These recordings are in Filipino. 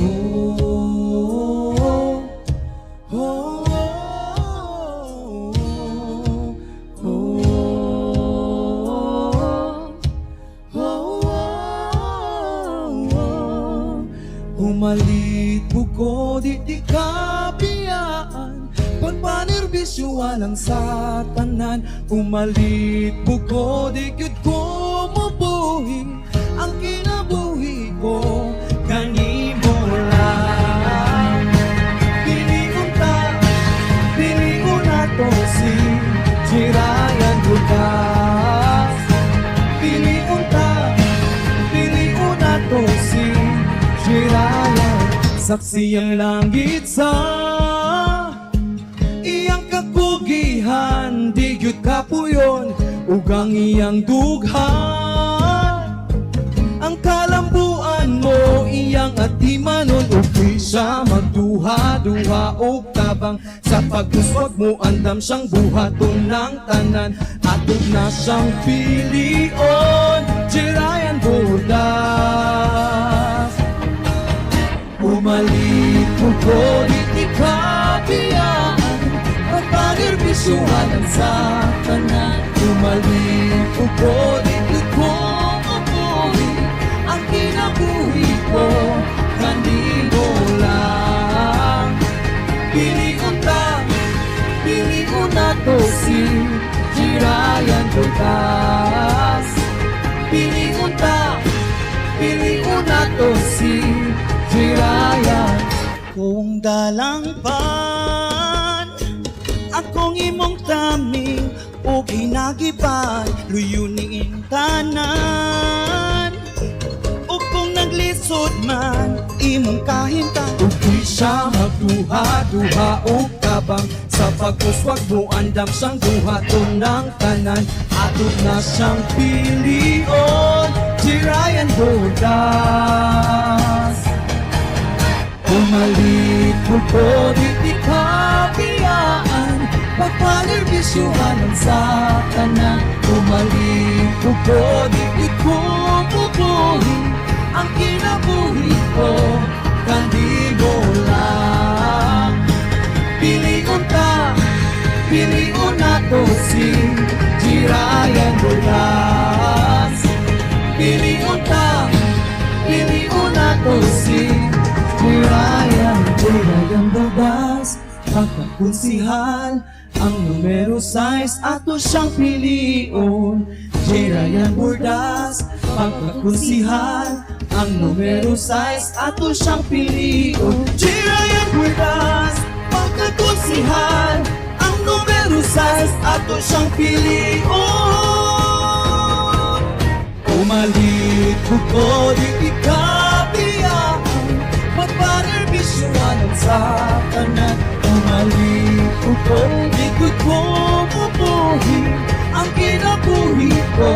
Oh, oh, oh, oh, oh, oh. Umalit buko di kabiyaan, pagpanerbisyo walang sa tanan. Umalit buko di gyud ko mabuhi, ang kinabuhi ko kanimo lang. Piliun na to si Jirayan Budas. Piliun na to si Jirayan. Saksi ang langit sa iyang kakugihan, di gyud kapuyon ugang iyang dughan. Ang kalambuan mo iyang atimanon, ug di siya magduha-duha og tabang. Sa pagkuswag mo andam siyang buhaton ng tanan, atog na siyang pilion. Jirayan Budas. Umalit ko di kabiyaan, pagpanerbisyohan ang sa tanan. Umalit ko di ko mabuhi, ang kinabuhi ko kanimo lang. Piliun na to si Jirayan Budas. Piliun na to si Jirayan. Kung dalangpan akong imong taming o ginagiban, luyunin tanan. O kung naglisod man imong kahintan, ug di siya magduha-duha og tabang. Sa pagkuswag mo andam siyang buhaton ng tanan, atog na siyang pilion. Jirayan Budas. Umalit ko di kabiyaan, pagpanerbisyohan ang sa tanan. Umalit ko di ko mabuhi, ang kinabuhi ko kanimo lang. Piliun na to si Jirayan Budas. Piliun na to si Jirayan Budas. Pagkakunsihal ang numero 6, ato siyang pilion. Jirayan Budas. Pagkakunsihal ang numero 6, ato siyang pilion. Jirayan Budas. Pagkakunsihal ang numero 6, ato siyang pilion. Umalit ko di kabiyaan, pagpanerbisyohan ang sa tanan. Umalit ko di ko mabuhi, ang kinabuhi ko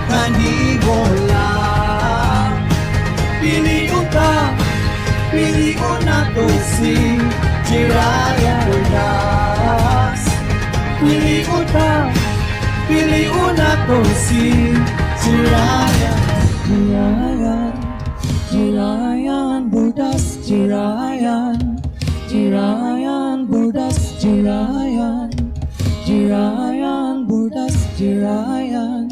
kanimo lang. Piliun na to si Jirayan Budas. Piliun na to si Jirayan. Jirayan Budas. Jirayan Budas. Jirayan Budas. Jirayan